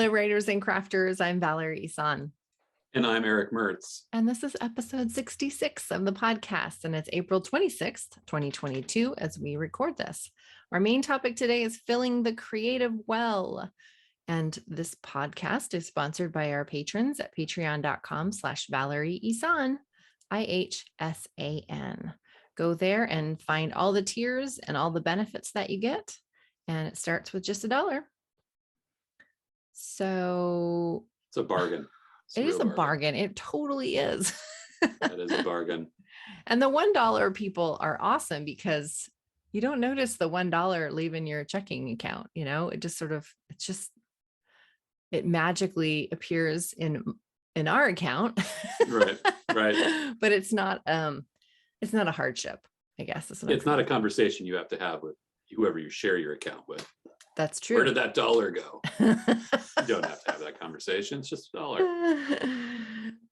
Hello, writers and crafters. I'm Valerie Isan. And I'm Eric Mertz. And this is episode 66 of the podcast. And it's April 26th, 2022, as we record this. Our main topic today is filling the creative well. And this podcast is sponsored by our patrons at patreon.com/Valerie Isan, IHSAN. Go there and find all the tiers and all the benefits that you get. And it starts with just $1. So it's a bargain. It is a bargain. It totally is. That is a bargain. And the $1 people are awesome because you don't notice the $1 leaving your checking account. You know, it magically appears in our account. Right. But it's not a hardship, I guess. It's not a conversation you have to have with whoever you share your account with. That's true. Where did that $1 go? You don't have to have that conversation. It's just $1.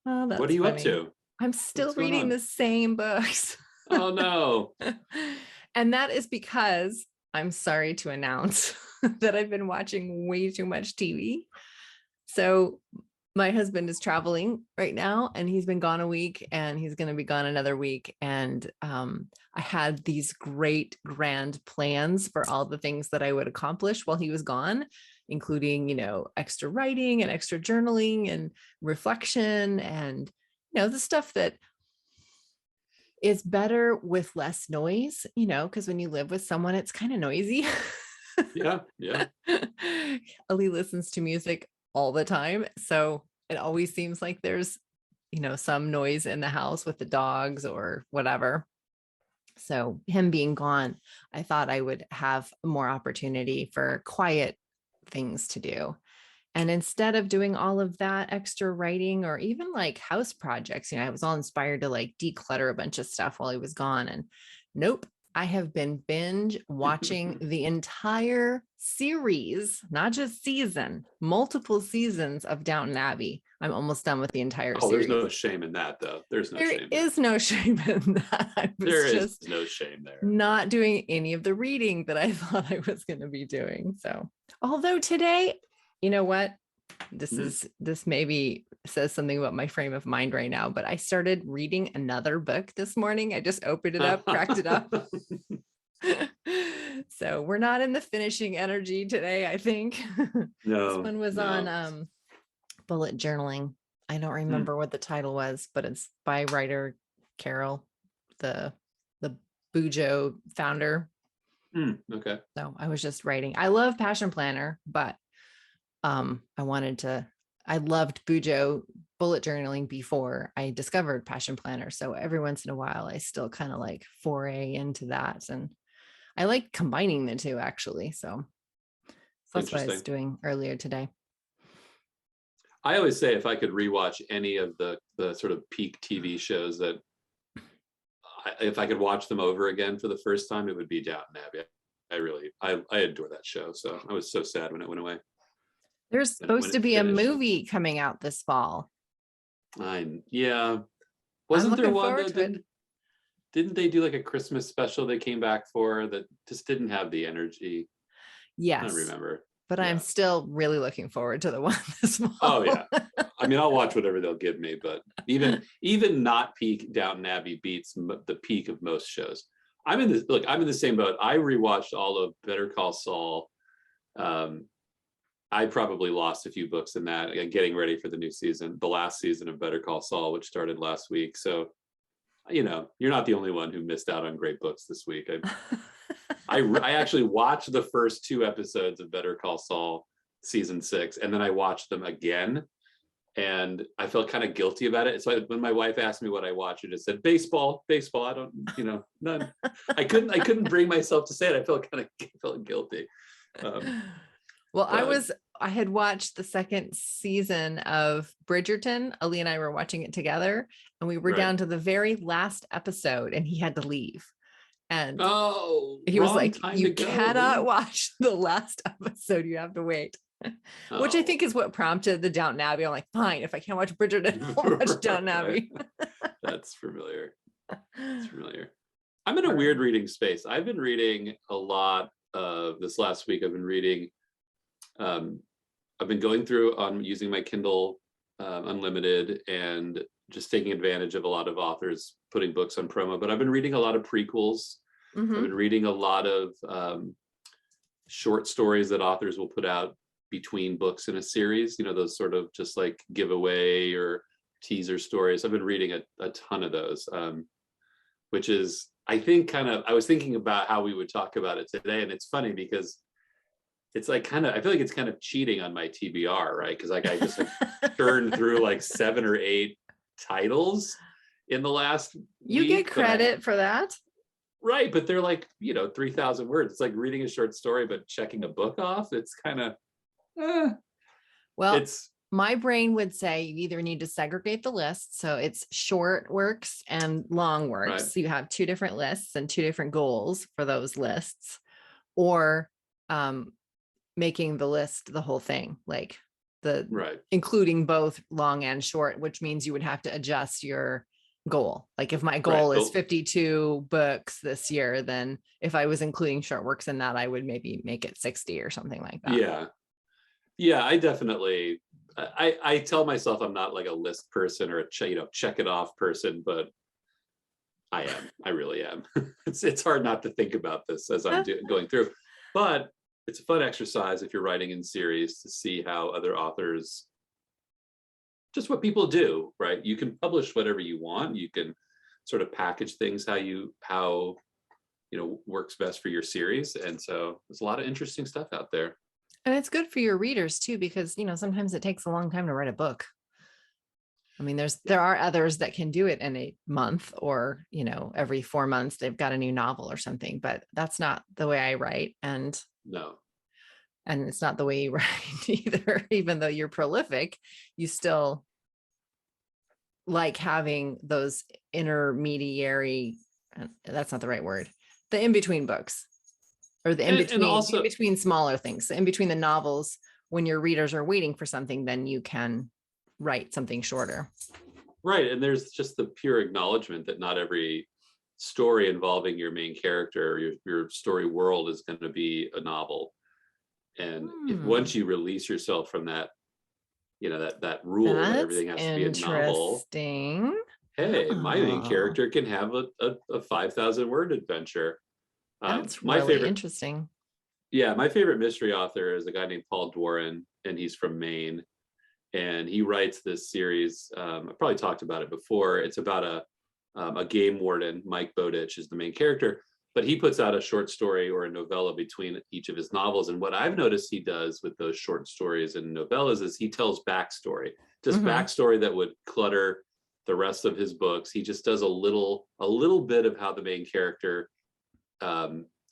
Oh, what are you funny. up to? I'm still reading the same books. Oh, no. And that is because I'm sorry to announce that I've been watching way too much TV. So my husband is traveling right now and he's been gone a week and he's going to be gone another week. And I had these great grand plans for all the things that I would accomplish while he was gone, including, extra writing and extra journaling and reflection and, the stuff that is better with less noise, because when you live with someone, it's kind of noisy. Yeah. Ali listens to music all the time. So it always seems like there's, some noise in the house with the dogs or whatever. So him being gone, I thought I would have more opportunity for quiet things to do. And instead of doing all of that extra writing or even like house projects, I was all inspired to like declutter a bunch of stuff while he was gone. And nope, I have been binge watching the entire series, not just season, multiple seasons of Downton Abbey. I'm almost done with the entire series. There's no shame in that, though. There is no shame in that. There is no shame there. Not doing any of the reading that I thought I was going to be doing. So, although today, you know what? This maybe says something about my frame of mind right now, but I started reading another book this morning. I just opened it up, cracked it up. So we're not in the finishing energy today, I think. No. This one was on bullet journaling. I don't remember what the title was, but it's by writer Carol, the Bujo founder. Okay. So I was just writing. I love Passion Planner, but I loved Bujo bullet journaling before I discovered Passion Planner. So every once in a while, I still kind of like foray into that. And I like combining the two actually. So that's what I was doing earlier today. I always say if I could rewatch any of the sort of peak TV shows that if I could watch them over again for the first time, it would be Downton Abbey. I adore that show. So I was so sad when it went away. There's supposed to be a movie coming out this fall. Wasn't there one that didn't they do like a Christmas special they came back for that just didn't have the energy? Yes. I don't remember. But I'm still really looking forward to the one this fall. Oh yeah. I mean, I'll watch whatever they'll give me, but even not peak Downton Abbey beats the peak of most shows. I'm in the same boat. I rewatched all of Better Call Saul. I probably lost a few books in that, getting ready for the new season, the last season of Better Call Saul, which started last week. So, you're not the only one who missed out on great books this week. I actually watched the first 2 episodes of Better Call Saul season 6, and then I watched them again, and I felt kind of guilty about it. So when my wife asked me what I watched, I just said baseball. I don't, none. I couldn't bring myself to say it. I felt guilty. I had watched the second season of Bridgerton. Ali and I were watching it together, and we were down to the very last episode, and he had to leave. And he was like, "You cannot watch the last episode. You have to wait." Which I think is what prompted the Downton Abbey. I'm like, fine, if I can't watch Bridgerton, I'll watch Downton Abbey. That's familiar. I'm in a weird reading space. I've been reading a lot this last week. I've been reading I've been going through on using my Kindle Unlimited and just taking advantage of a lot of authors putting books on promo. But I've been reading a lot of prequels. I've been reading a lot of short stories that authors will put out between books in a series, those sort of just like giveaway or teaser stories. I've been reading a ton of those, which is, I think, I was thinking about how we would talk about it today. And it's funny because it's like I feel like it's kind of cheating on my TBR, right? Because like I just like turned through like 7 or 8 titles in the last You week, get credit for that. Right, but they're like 3,000 words. It's like reading a short story but checking a book off. It's kind of well, my brain would say you either need to segregate the list, so it's short works and long works. Right. So you have 2 different lists and 2 different goals for those lists, or making the list the whole thing, like including both long and short, which means you would have to adjust your goal. Like if my goal is 52 books this year, then if I was including short works in that, I would maybe make it 60 or something like that. Yeah, I definitely, I tell myself I'm not like a list person or a check it off person, but I really am. It's hard not to think about this as I'm going through, but it's a fun exercise if you're writing in series to see how other authors, just what people do, right? You can publish whatever you want. You can sort of package things how works best for your series. And so there's a lot of interesting stuff out there. And it's good for your readers too, because, sometimes it takes a long time to write a book. I mean, there are others that can do it in a month or, every 4 months they've got a new novel or something, but that's not the way I write. And it's not the way you write either. Even though you're prolific, you still like having those intermediary, that's not the right word, the in-between books, or the in between smaller things, the in between the novels. When your readers are waiting for something, then you can write something shorter. Right. And there's just the pure acknowledgement that not every story involving your main character or your story world is going to be a novel. And once you release yourself from that, that rule that everything has to be a novel. Hey, my main character can have a 5,000 word adventure. That's really interesting. Yeah, my favorite mystery author is a guy named Paul Doran, and he's from Maine. And he writes this series. I probably talked about it before. It's about a game warden. Mike Bowditch is the main character, but he puts out a short story or a novella between each of his novels. And what I've noticed he does with those short stories and novellas is he tells backstory, just backstory that would clutter the rest of his books. He just does a little bit of how the main character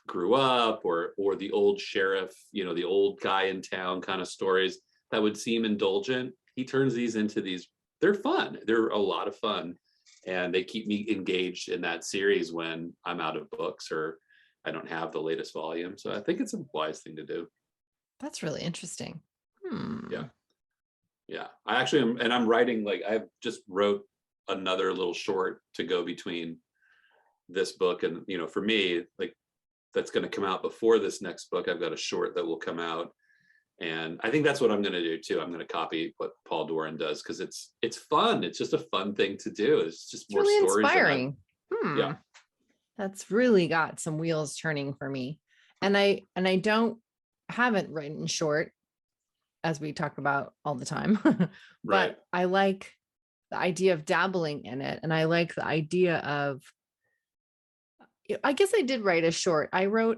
grew up, or the old sheriff, the old guy in town kind of stories that would seem indulgent. He turns these into they're fun. They're a lot of fun. And they keep me engaged in that series when I'm out of books or I don't have the latest volume. So I think it's a wise thing to do. That's really interesting. Yeah. I actually am, and I'm writing, like I just wrote another little short to go between this book and, for me, like that's going to come out before this next book. I've got a short that will come out. And I think that's what I'm going to do too. I'm going to copy what Paul Doran does because it's fun. It's just a fun thing to do. It's just more really stories. Inspiring. Yeah, that's really got some wheels turning for me. And I haven't written short, as we talk about all the time, but right. I like the idea of dabbling in it, and I like the idea of. I guess I did write a short. I wrote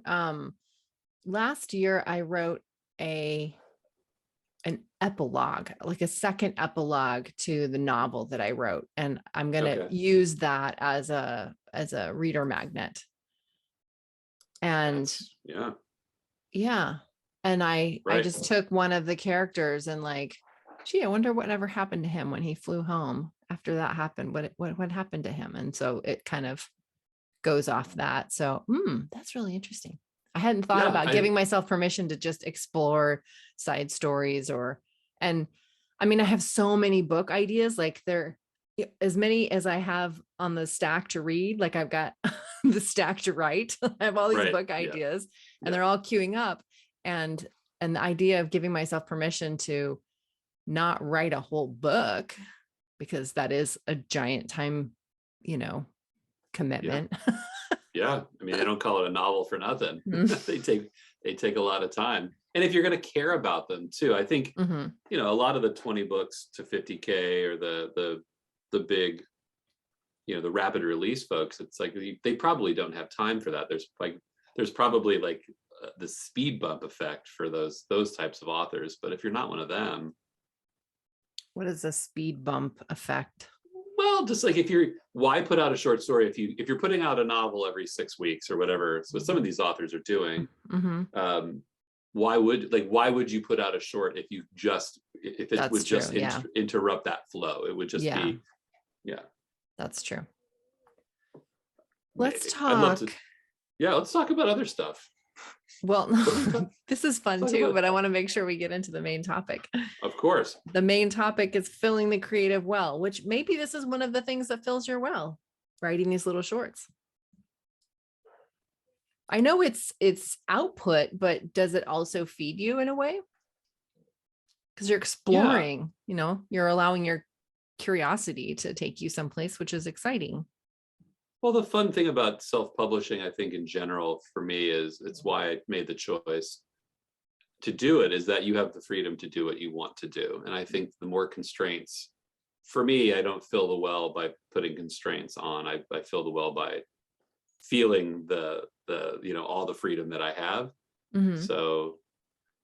last year. I wrote an epilogue, like a second epilogue to the novel that I wrote. And I'm going to use that as a reader magnet. And yeah. And I just took one of the characters and like, gee, I wonder whatever happened to him when he flew home after that happened. What happened to him? And so it kind of goes off that. So that's really interesting. I hadn't thought about giving myself permission to just explore side stories and I mean, I have so many book ideas, like there as many as I have on the stack to read. Like I've got the stack to write. I have all these book ideas and they're all queuing up. And and the idea of giving myself permission to not write a whole book, because that is a giant time, commitment. Yeah. I mean, they don't call it a novel for nothing. Mhm. They take a lot of time. And if you're going to care about them too, I think, Mhm. a lot of the 20 books to 50K or the big, the rapid release folks, it's like they probably don't have time for that. There's probably like the speed bump effect for those types of authors. But if you're not one of them, What is a speed bump effect? well, just like why put out a short story if you're putting out a novel every 6 weeks or whatever, so some of these authors are doing, Mhm. why would you put out a short if it That's would true. just Yeah. interrupt that flow? It would just Yeah, be, yeah, that's true. Let's maybe. I'd love to. talk. Yeah, let's talk about other stuff. Well, What are we talking? this is fun Talk too, about, but I want to make sure we get into the main topic. of course. The main topic is filling the creative well, which maybe this is one of the things that fills your well, writing these little shorts. I know it's output, but does it also feed you in a way? Because you're Yeah. exploring, you're allowing your curiosity to take you someplace, which is exciting. Well, the fun thing about self-publishing, I think in general, for me, is it's why I made the choice to do it, is that you have the freedom to do what you want to do. And I think the more constraints, for me, I don't fill the well by putting constraints on. I fill the well by feeling the all the freedom that I have. Mhm. So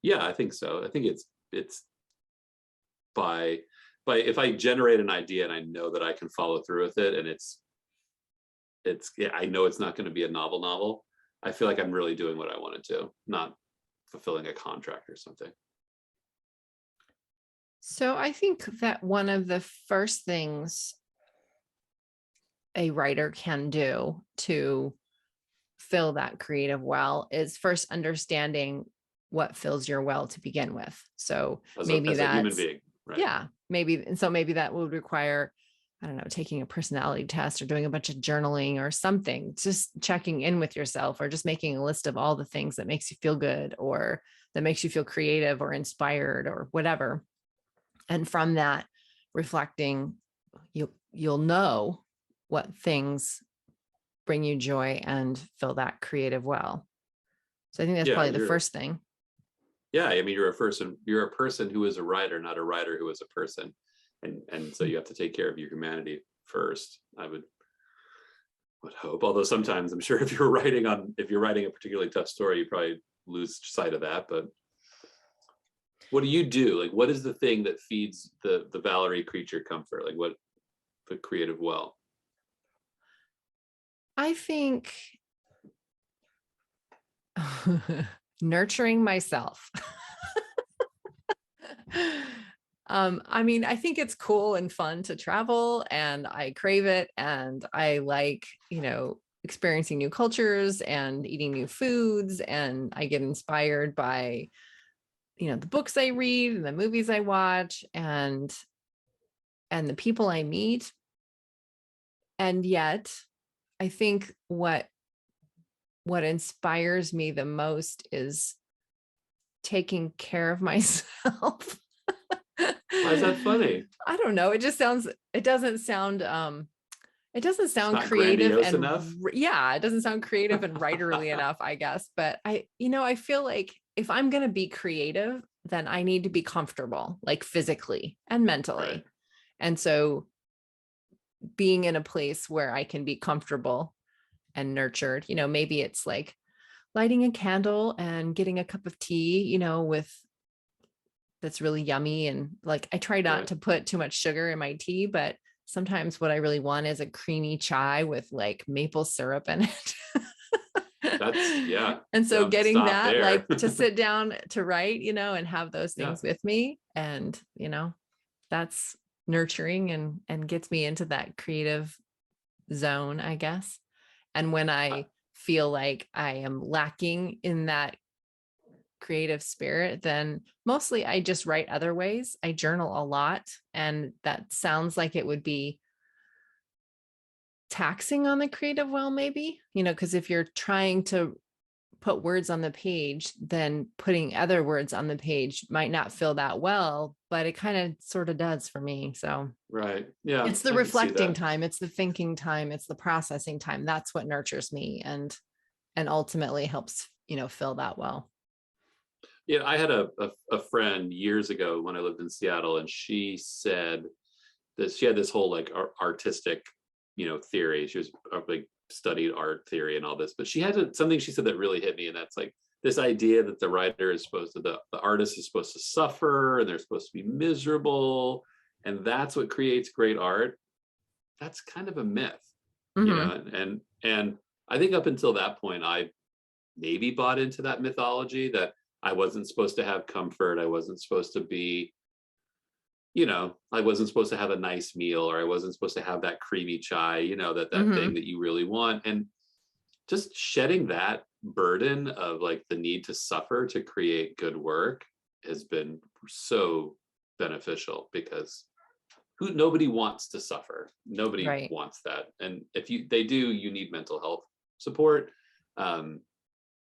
yeah, I think so. I think it's by if I generate an idea and I know that I can follow through with it, and I know it's not going to be a novel, I feel like I'm really doing what I want to do, not fulfilling a contract or something. So I think that one of the first things a writer can do to fill that creative well is first understanding what fills your well to begin with. So maybe As a human that's, being, right? yeah, maybe that would require, I don't know, taking a personality test or doing a bunch of journaling or something, just checking in with yourself, or just making a list of all the things that makes you feel good or that makes you feel creative or inspired or whatever. And from that, reflecting, you'll know what things bring you joy and fill that creative well. So I think that's Yeah, probably the first thing. yeah. I mean, you're a person who is a writer, not a writer who is a person, and so you have to take care of your humanity first. I would hope, although sometimes I'm sure if you're writing a particularly tough story, you probably lose sight of that. But what do you do? Like, what is the thing that feeds the Valerie creature comfort? Like, what the creative well? I think nurturing myself. I mean, I think it's cool and fun to travel, and I crave it, and I like, experiencing new cultures and eating new foods, and I get inspired by, the books I read and the movies I watch and the people I meet. And yet, I think what inspires me the most is taking care of myself. Why is that funny? I don't know. It doesn't sound It's not creative grandiose and enough. yeah, it doesn't sound creative and writerly enough, I guess. But I feel like if I'm going to be creative, then I need to be comfortable, like physically and mentally. Right. And so being in a place where I can be comfortable and nurtured, maybe it's like lighting a candle and getting a cup of tea, with that's really yummy. And like, I try not Right. to put too much sugar in my tea, but sometimes what I really want is a creamy chai with like maple syrup in it. That's, yeah. And so Don't getting stop that, there. like to sit down to write, and have those Yeah. things with me. And, that's nurturing and gets me into that creative zone, I guess. And when I feel like I am lacking in that creative spirit, then mostly I just write other ways. I journal a lot, and that sounds like it would be taxing on the creative well, maybe, because if you're trying to put words on the page, then putting other words on the page might not feel that well, but it kind of sort of does for me. So Right. Yeah, it's the I could see reflecting that. time, it's the thinking time, it's the processing time. That's what nurtures me and ultimately helps, fill that well. Yeah, I had a friend years ago when I lived in Seattle, and she said that she had this whole like artistic, theory. She was like studied art theory and all this, but she had something she said that really hit me, and that's like this idea that the writer is supposed to, the artist is supposed to suffer and they're supposed to be miserable, and that's what creates great art. That's kind of a myth, Hmm. and I think up until that point, I maybe bought into that mythology that I wasn't supposed to have comfort. I wasn't supposed to be, I wasn't supposed to have a nice meal, or I wasn't supposed to have that creamy chai, that thing Hmm. that you really want. And just shedding that burden of like the need to suffer to create good work has been so beneficial, because nobody wants to suffer. Nobody Right. wants that. And if they do, you need mental health support. Um,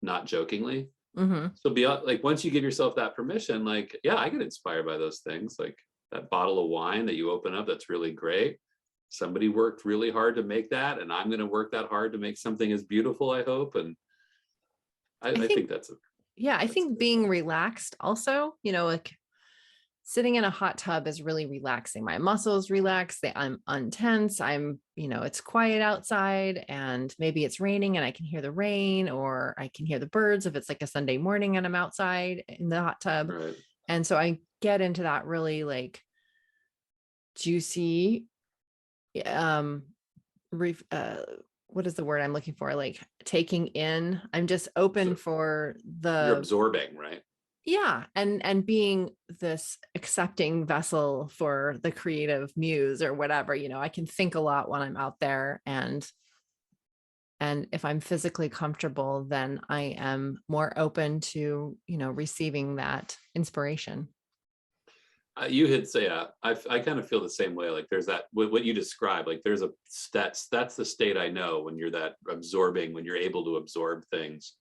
Not jokingly. Hmm. So beyond, like, once you give yourself that permission, like, yeah, I get inspired by those things. Like that bottle of wine that you open up, that's really great. Somebody worked really hard to make that, and I'm going to work that hard to make something as beautiful, I hope. And I I think think, that's yeah, I that's think good. being relaxed also, like sitting in a hot tub is really relaxing. My muscles relax. I'm untense. It's quiet outside and maybe it's raining and I can hear the rain or I can hear the birds if it's like a Sunday morning and I'm outside in the hot tub. Right. And so I get into that really like juicy, um, re- uh, what is the word I'm looking for? Like taking in, I'm just open So for you're the, absorbing, right? yeah, and being this accepting vessel for the creative muse or whatever. I can think a lot when I'm out there, and if I'm physically comfortable, then I am more open to receiving that inspiration. You hit say, yeah, I kind of feel the same way. Like there's that, what you described, like there's that's the state I know, when you're that absorbing, when you're able to absorb things.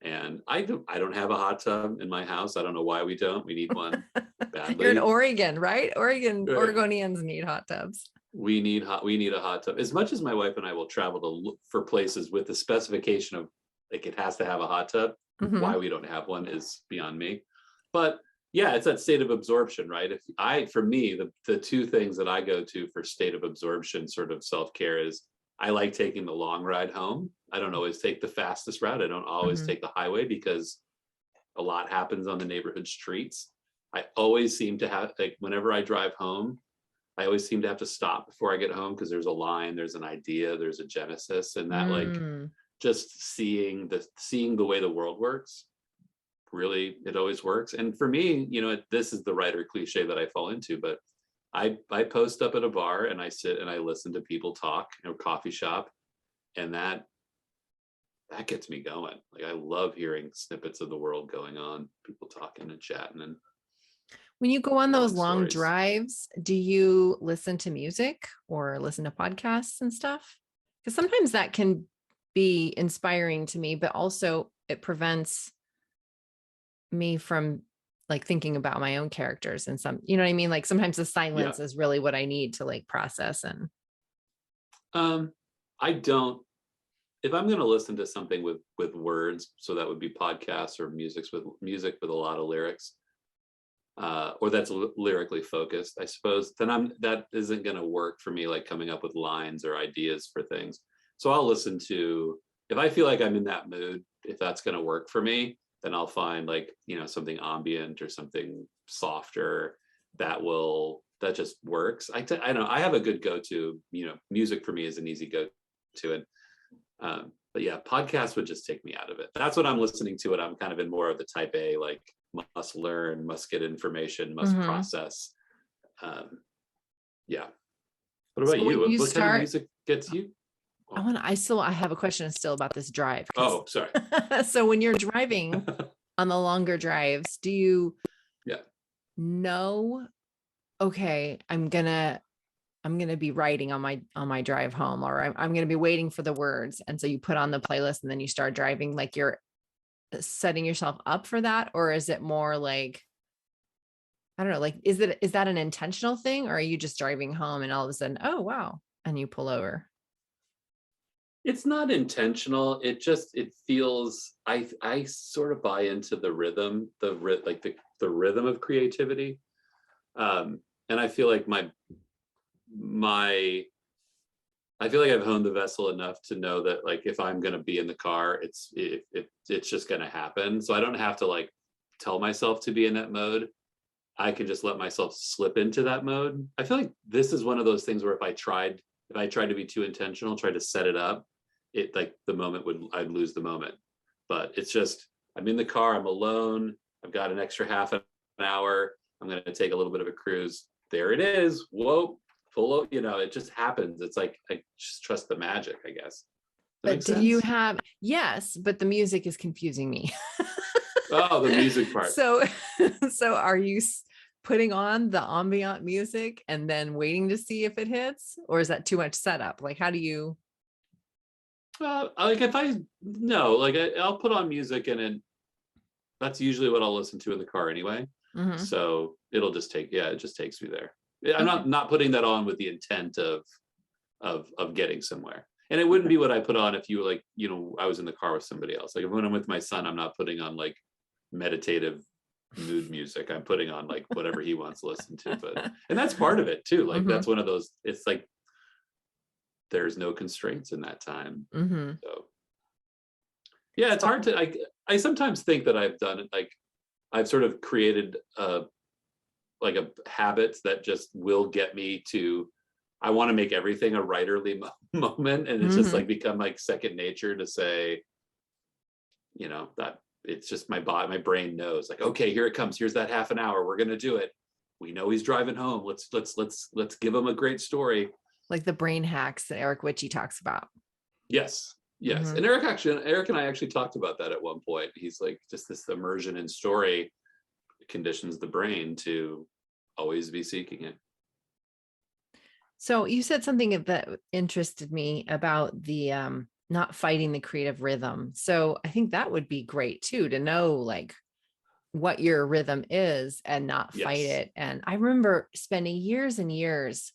And I don't have a hot tub in my house. I don't know why we don't. We need one You're in badly. Oregon, right? Oregonians need hot tubs. We need a hot tub. As much as my wife and I will travel to look for places with the specification of like it has to have a hot tub, why Hmm. we don't have one is beyond me. But yeah, it's that state of absorption, right? If I For me, the two things that I go to for state of absorption sort of self-care is, I like taking the long ride home. I don't always take the fastest route. I don't always Hmm. take the highway, because a lot happens on the neighborhood streets. I always seem to have, like, whenever I drive home, I always seem to have to stop before I get home, because there's a line, there's an idea, there's a genesis, and that, like, Mm. just seeing the way the world works, really, it always works. And for me, this is the writer cliche that I fall into, but I post up at a bar and I sit and I listen to people talk, coffee shop, and that gets me going. Like I love hearing snippets of the world going on, people talking and chatting and When you go on those telling long stories. drives, do you listen to music or listen to podcasts and stuff? Because sometimes that can be inspiring to me, but also it prevents me from like thinking about my own characters and you know what I mean? Like sometimes the Yeah. silence is really what I need to like process and Um, I don't. If I'm going to listen to something with words, so that would be podcasts or music with a lot of lyrics, or that's lyrically focused, I suppose. Then that isn't going to work for me, like coming up with lines or ideas for things. So I'll listen to, if I feel like I'm in that mood, if that's going to work for me, then I'll find like something ambient or something softer that just works. I don't know. I have a good go to. Music for me is an easy go to, and but yeah, podcasts would just take me out of it. That's what I'm listening to. And I'm kind of in more of the type A, like must learn, must get information, must Mhm. process. Um, yeah. What about So when you? you What kind of start, music gets you? Oh, I have a question still about this drive because oh, sorry. so when you're driving on the longer drives, do you Yeah. know, okay, I'm gonna be writing on my drive home, or I'm gonna be waiting for the words, and so you put on the playlist and then you start driving like you're setting yourself up for that? Or is it more like, I don't know, like, is that an intentional thing, or are you just driving home and all of a sudden, oh, wow, and you pull over? It's not intentional. It feels, I sort of buy into the rhythm, like the rhythm of creativity. And I feel like my I feel like I've honed the vessel enough to know that, like, if I'm going to be in the car, it's just going to happen. So I don't have to like tell myself to be in that mode. I can just let myself slip into that mode. I feel like this is one of those things where if I tried to be too intentional, tried to set it up, it like the moment I'd lose the moment. But it's just, I'm in the car, I'm alone, I've got an extra half an hour, I'm going to take a little bit of a cruise. There it is. Whoa, full, it just happens. It's like, I just trust the magic, I guess. That But makes do you sense. have, yes, but the music is confusing me. Oh, the music part. So, so are you putting on the ambient music and then waiting to see if it hits, or is that too much setup? Like, how do you? Like if I no, like I'll put on music and that's usually what I'll listen to in the car anyway. Mhm. So it'll just it just takes me there. I'm Okay. not putting that on with the intent of getting somewhere. And it wouldn't be what I put on if you were like, I was in the car with somebody else. Like when I'm with my son, I'm not putting on like meditative mood music. I'm putting on like whatever he wants to listen to. And that's part of it too. Like Mhm. that's one of those, it's like there's no constraints in that time. Mhm. So yeah, it's So, hard to I sometimes think that I've done it, like I've sort of created like a habit that just will get me to, I want to make everything a writerly moment, and it's just mhm. like become like second nature to say, that it's just my brain knows, like, okay, here it comes, here's that half an hour, we're gonna do it, we know he's driving home, let's give him a great story. Like the brain hacks that Eric Witchy talks about. Yes, and Mhm. Eric and I actually talked about that at one point. He's like, just this immersion in story conditions the brain to always be seeking it. So you said something that interested me about the not fighting the creative rhythm. So I think that would be great too, to know like what your rhythm is and not fight Yes. it. And I remember spending years and years,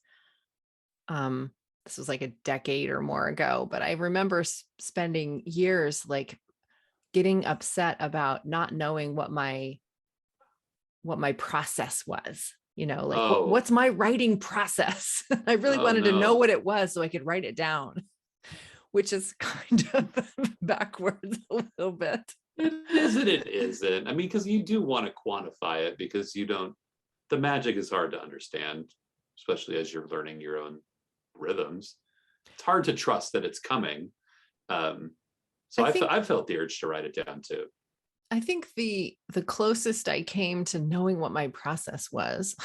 um, this was like a decade or more ago, but I remember spending years like getting upset about not knowing what my process was, like Oh, what's my writing process? I really oh wanted to know no. what it was so I could write it down, which is kind of backwards a little bit. It is and it isn't. I mean, because you do want to quantify it, because the magic is hard to understand, especially as you're learning your own rhythms. It's hard to trust that it's coming. Um, so I think I've felt the urge to write it down too. I think the closest I came to knowing what my process was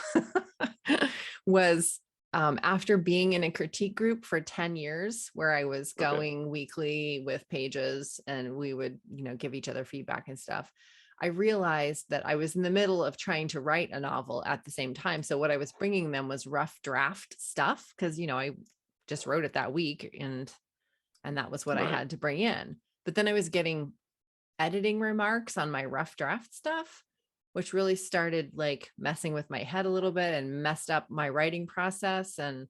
was after being in a critique group for 10 years, where I was Okay. going weekly with pages and we would, give each other feedback and stuff. I realized that I was in the middle of trying to write a novel at the same time. So what I was bringing them was rough draft stuff because, I just wrote it that week, and that was what I Right. had to bring in. But then I was getting editing remarks on my rough draft stuff, which really started like messing with my head a little bit and messed up my writing process. And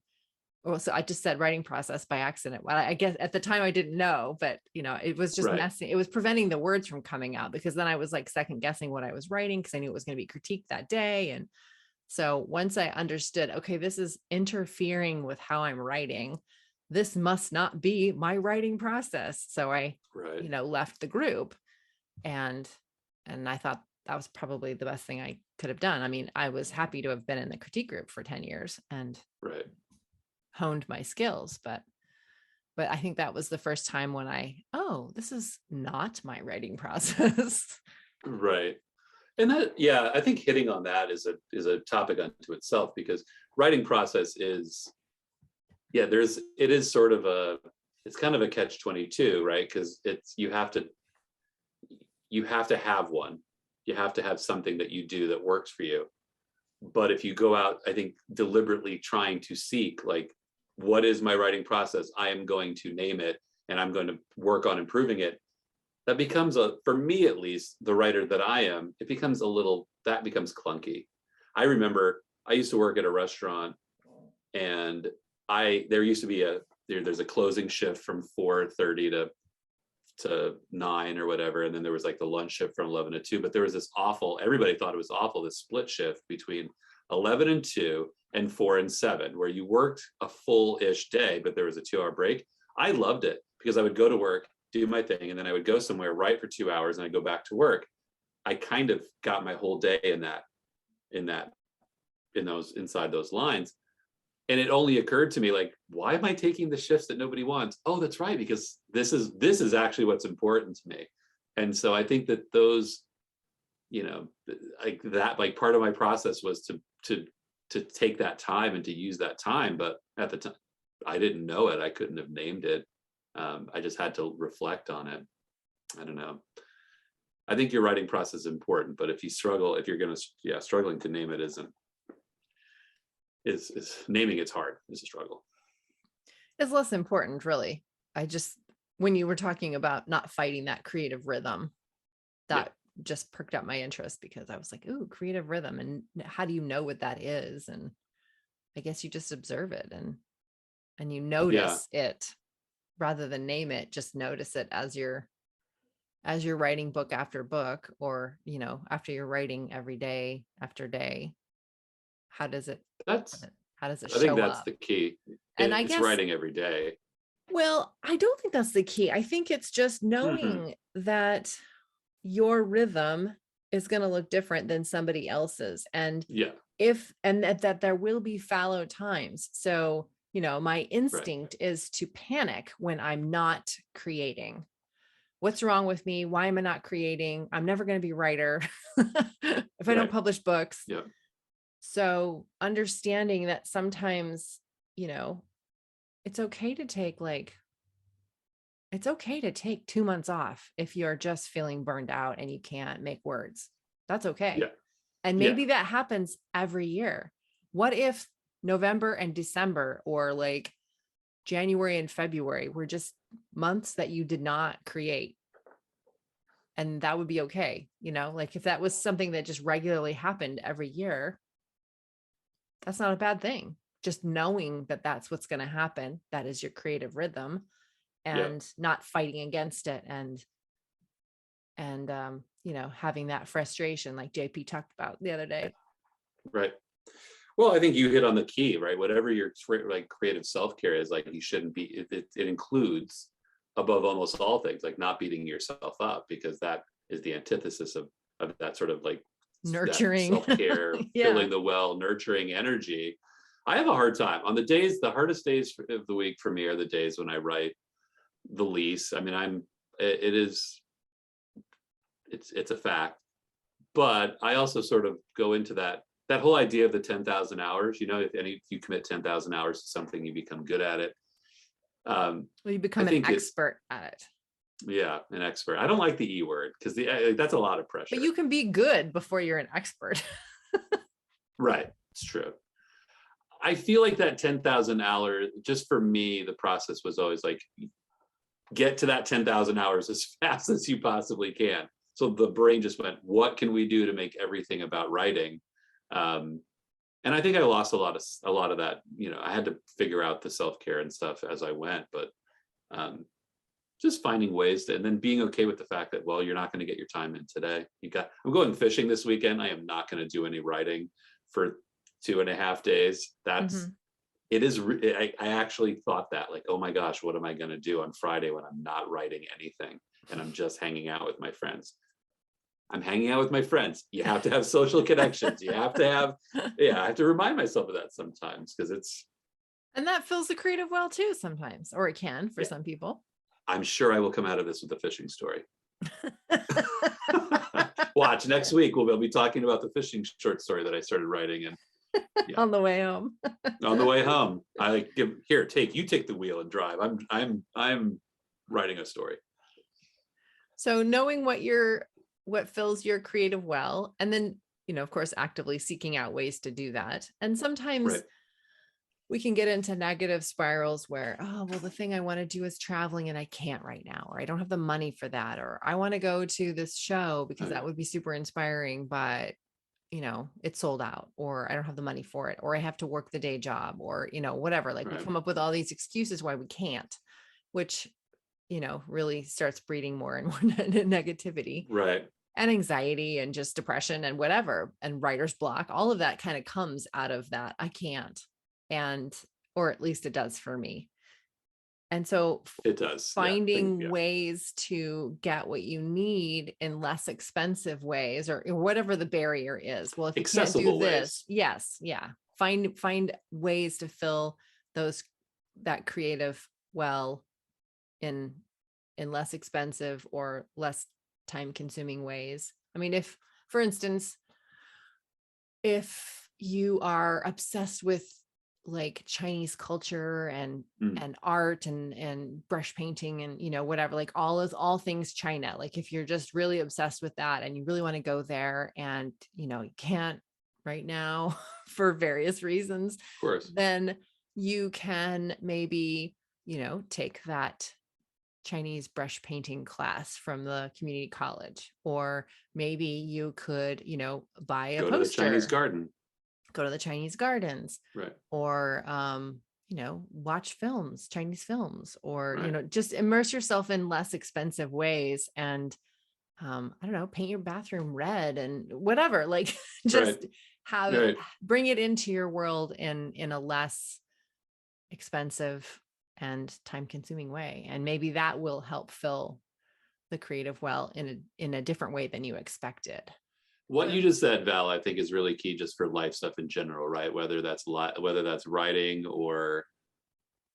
so I just said writing process by accident. Well, I guess at the time I didn't know, but it was just Right. messing. It was preventing the words from coming out, because then I was like second guessing what I was writing because I knew it was going to be critiqued that day. And so once I understood, okay, this is interfering with how I'm writing, this must not be my writing process. So I, Right. left the group, and I thought that was probably the best thing I could have done. I mean, I was happy to have been in the critique group for 10 years and Right. honed my skills, but I think that was the first time when this is not my writing process. Right. And that, yeah, I think hitting on that is a topic unto itself, because writing process is, it is sort of it's kind of a catch 22, right? Because you have to have one. You have to have something that you do that works for you. But if you go out, I think, deliberately trying to seek, like, what is my writing process? I am going to name it and I'm going to work on improving it. that becomes for me at least, the writer that I am, it becomes that becomes clunky. I remember I used to work at a restaurant, and there used to be there's a closing shift from 4:30 to 9 or whatever, and then there was like the lunch shift from 11 to 2. But there was this everybody thought it was awful, this split shift between 11 and 2 and 4 and 7, where you worked a full-ish day, but there was a 2-hour break. I loved it because I would go to work, do my thing, and then I would go somewhere, write for 2 hours, and I'd go back to work. I kind of got my whole day inside those lines. And it only occurred to me, like, why am I taking the shifts that nobody wants? Oh, that's right, because this is actually what's important to me. And so I think that those, like that, like part of my process was to take that time and to use that time. But at the time, I didn't know it. I couldn't have named it. I just had to reflect on it. I don't know. I think your writing process is important, but if you're struggling to name it is naming it's hard. It's a struggle. It's less important, really. When you were talking about not fighting that creative rhythm, that just perked up my interest, because I was like, ooh, creative rhythm. And how do you know what that is? And I guess you just observe it and you notice it rather than name it. Just notice it as you're writing book after book, or, after you're writing every day after day. How does it show up? I think that's the key. And I It's guess writing every day. Well, I don't think that's the key. I think it's just knowing that your rhythm is going to look different than somebody else's. And that there will be fallow times. So, my instinct is to panic when I'm not creating. What's wrong with me? Why am I not creating? I'm never going to be a writer if I don't publish books. Yeah. So understanding that sometimes, it's okay to take 2 months off if you're just feeling burned out and you can't make words. That's okay. Yeah. And maybe that happens every year. What if November and December, or like January and February, were just months that you did not create? And that would be okay. Like if that was something that just regularly happened every year, that's not a bad thing. Just knowing that that's what's going to happen. That is your creative rhythm, and not fighting against it. And having that frustration like JP talked about the other day. Right. Well, I think you hit on the key, right? Whatever your like creative self-care is, like, you shouldn't be, it includes, above almost all things, like not beating yourself up, because that is the antithesis of that sort of like nurturing self-care, filling the well, nurturing energy. I have a hard time on the hardest days of the week for me are the days when I write the least. I mean, it's a fact, but I also sort of go into that whole idea of the 10,000 hours. If you commit 10,000 hours to something, you become good at it. Well, you become an expert at it. Yeah, an expert. I don't like the E word, because that's a lot of pressure. But you can be good before you're an expert. Right. It's true. I feel like that 10,000 hours, just for me, the process was always like, get to that 10,000 hours as fast as you possibly can. So the brain just went, what can we do to make everything about writing? And I think I lost a lot of that. I had to figure out the self-care and stuff as I went, but just finding ways to, and then being okay with the fact that, well, you're not going to get your time in today. I'm going fishing this weekend. I am not going to do any writing for 2.5 days. It is, I actually thought that, like, oh my gosh, what am I going to do on Friday when I'm not writing anything and I'm just hanging out with my friends? I'm hanging out with my friends. You have to have social connections. You have to have, I have to remind myself of that sometimes, because and that fills the creative well too sometimes, or it can for some people. I'm sure I will come out of this with a fishing story. Watch, next week we'll be talking about the fishing short story that I started writing, and on the way home. On the way home, you take the wheel and drive. I'm writing a story. So knowing what fills your creative well, and then, of course, actively seeking out ways to do that. And sometimes we can get into negative spirals where, oh, well, the thing I want to do is traveling and I can't right now, or I don't have the money for that, or I want to go to this show because that would be super inspiring, but it's sold out, or I don't have the money for it, or I have to work the day job, or, whatever. Like we Right. come up with all these excuses why we can't, which, really starts breeding more and more negativity Right. and anxiety and just depression and whatever. And writer's block, all of that kind of comes out of that. I can't. And, or at least it does for me. And so It does. Yeah. finding ways to get what you need in less expensive ways, or whatever the barrier is. Well, if you can't do Accessible this, ways. yes, yeah. Find ways to fill that creative well in less expensive or less time consuming ways. I mean, if, for instance, if you are obsessed with like Chinese culture and art and brush painting and whatever, like all things China, like if you're just really obsessed with that and you really want to go there and you can't right now for various reasons, Of course. then you can maybe take that Chinese brush painting class from the community college, or maybe you could buy a Go to the Chinese poster, garden. go to the Chinese gardens, Right. or watch Chinese films, or Right. just immerse yourself in less expensive ways. And I don't know, paint your bathroom red and whatever, like just Right. bring it into your world in a less expensive and time consuming way. And maybe that will help fill the creative well in a different way than you expected. What you just said, Val, I think is really key just for life stuff in general, right? Whether that's writing or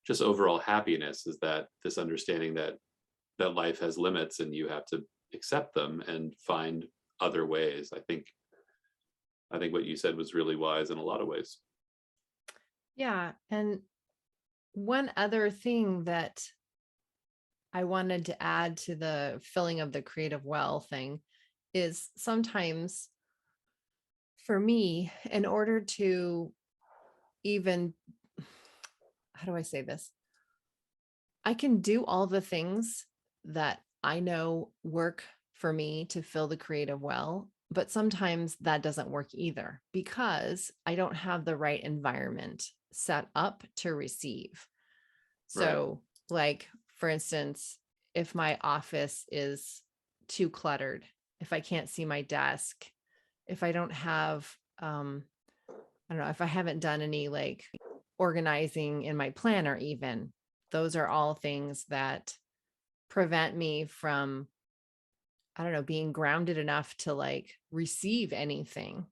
just overall happiness, is that this understanding that life has limits and you have to accept them and find other ways. I think what you said was really wise in a lot of ways. Yeah. And one other thing that I wanted to add to the filling of the creative well thing is sometimes for me, in order to even, how do I say this? I can do all the things that I know work for me to fill the creative well, but sometimes that doesn't work either because I don't have the right environment set up to receive. So, like, for instance, if my office is too cluttered, if I can't see my desk, if I don't have, I don't know, if I haven't done any like organizing in my planner, even, those are all things that prevent me from, I don't know, being grounded enough to like receive anything.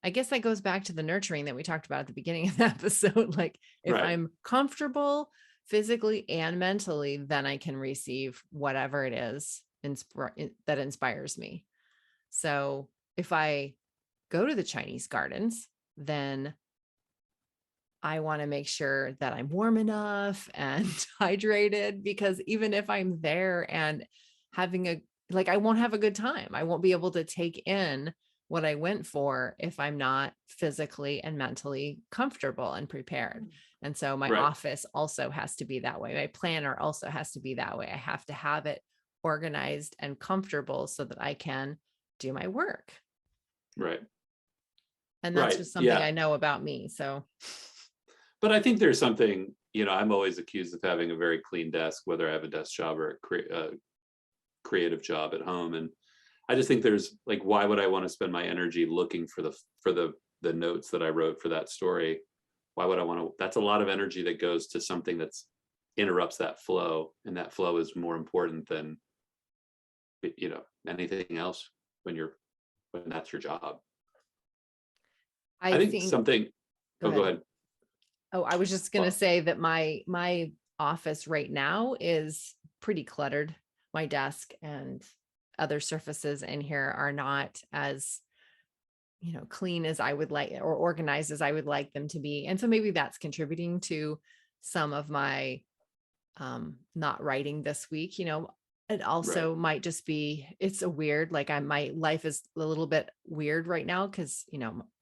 I guess that goes back to the nurturing that we talked about at the beginning of the episode. Like if I'm comfortable physically and mentally, then I can receive whatever it is that inspires me. So if I go to the Chinese gardens, then I want to make sure that I'm warm enough and hydrated, because even if I'm there and having I won't have a good time. I won't be able to take in what I went for if I'm not physically and mentally comfortable and prepared. And so my office also has to be that way. My planner also has to be that way. I have to have it organized and comfortable so that I can do my work. Right. And that's just something I know about me. So, but I think there's something, I'm always accused of having a very clean desk, whether I have a desk job or a creative job at home. And I just think there's like, why would I want to spend my energy looking for the notes that I wrote for that story? Why would I want to? That's a lot of energy that goes to something that's interrupts that flow, and that flow is more important than anything else when that's your job. I think something. Go ahead. Oh, I was just going to say that my office right now is pretty cluttered. My desk and other surfaces in here are not as, clean as I would like, or organized as I would like them to be. And so maybe that's contributing to some of my not writing this week. It Right. also might just be, it's a weird, like my life is a little bit weird right now because,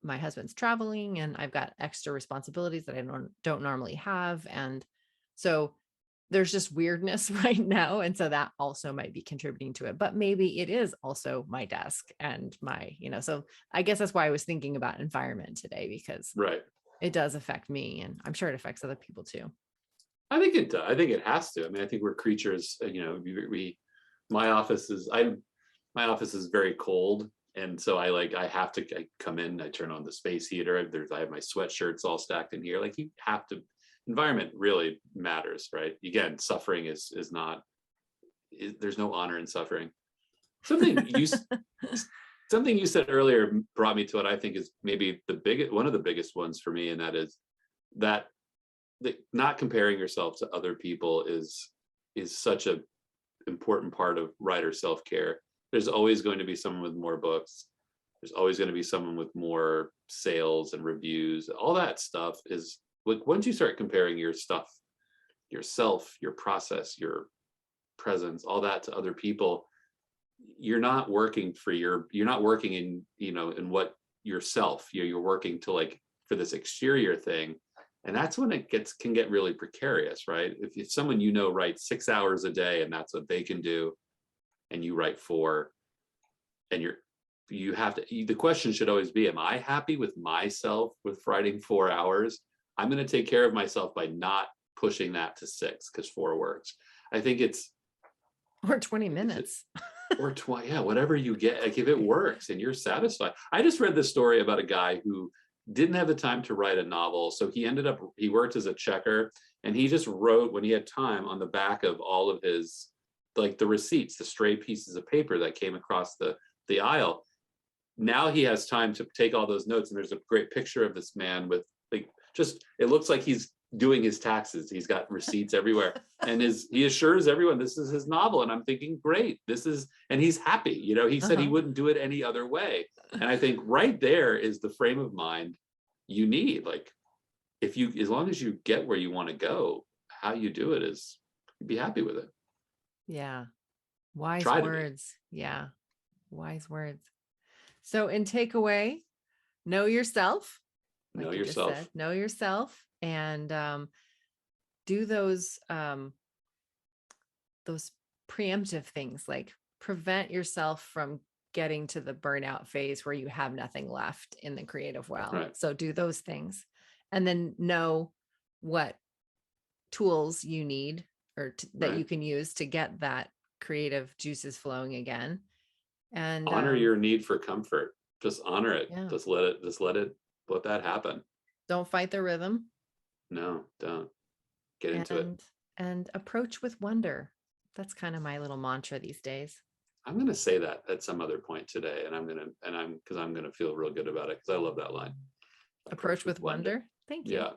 my husband's traveling and I've got extra responsibilities that I don't normally have. And so there's just weirdness right now. And so that also might be contributing to it, but maybe it is also my desk and so I guess that's why I was thinking about environment today, because Right. it does affect me and I'm sure it affects other people too. I think it does. I think it has to. I mean, I think we're creatures. My office is. My office is very cold, and so I have to. I come in. I turn on the space heater. I have my sweatshirts all stacked in here. Like you have to. Environment really matters, right? Again, suffering is not. There's no honor in suffering. Something you something you said earlier brought me to what I think is maybe one of the biggest ones for me, and that is that not comparing yourself to other people is such a important part of writer self-care. There's always going to be someone with more books. There's always going to be someone with more sales and reviews. All that stuff is like once you start comparing your stuff, yourself, your process, your presence, all that to other people, you're not working in, in what yourself, you're working to like for this exterior thing. And that's when can get really precarious, right? If someone writes 6 hours a day and that's what they can do, and you write 4, and you have to, the question should always be, am I happy with myself with writing 4 hours? I'm going to take care of myself by not pushing that to 6 because 4 works. I think it's Or 20 minutes. or twice, yeah, whatever you get, like if it works and you're satisfied. I just read this story about a guy who didn't have the time to write a novel, so he worked as a checker, and he just wrote when he had time on the back of all of his, like the receipts, the stray pieces of paper that came across the aisle. Now he has time to take all those notes, and there's a great picture of this man with like just, it looks like he's doing his taxes. He's got receipts everywhere, and he assures everyone this is his novel. And I'm thinking, great, and he's happy. He said he Uh-huh. wouldn't do it any other way. And I think right there is the frame of mind you need. Like as long as you get where you want to go, how you do it is be happy with it. Yeah. Wise Try to be. words. Yeah. Wise words. So in takeaway, know yourself, Know like you just said, yourself. know yourself, and do those preemptive things, like prevent yourself from getting to the burnout phase where you have nothing left in the creative well. Right. So do those things, and then know what tools you need that you Right. can use to get that creative juices flowing again. And Honor your need for comfort. Just honor it. yeah, Let that happen. don't fight the rhythm, No, don't get into it. and approach with wonder. That's kind of my little mantra these days. I'm going to say that at some other point today, and I'm going to feel real good about it because I love that line. Approach with wonder. Thank you. Yeah.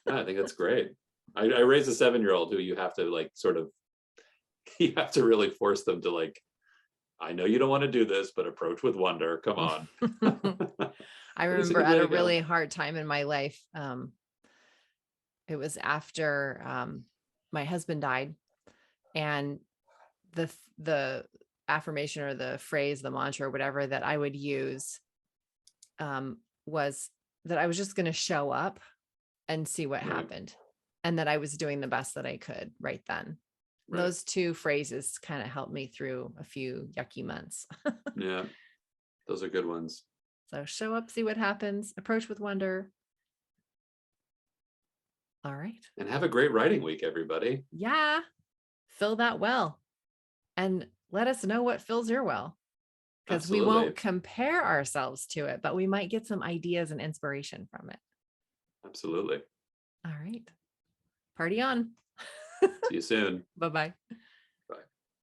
No, I think that's great. I raised a 7-year-old who you have to like sort of, you have to really force them to like, I know you don't want to do this, but approach with wonder. Come on. I It's a remember good at way a to go. really hard time in my life. It was after my husband died, and the affirmation or the phrase, the mantra or whatever that I would use was that I was just going to show up and see what Right. happened, and that I was doing the best that I could right then. Right. Those 2 phrases kind of helped me through a few yucky months. Yeah. Those are good ones. So show up, see what happens, approach with wonder. All right. And have a great writing week, everybody. Yeah. Fill that well and let us know what fills your well, because we Absolutely. won't compare ourselves to it, but we might get some ideas and inspiration from it. Absolutely. All right. Party on. See you soon. Bye-bye.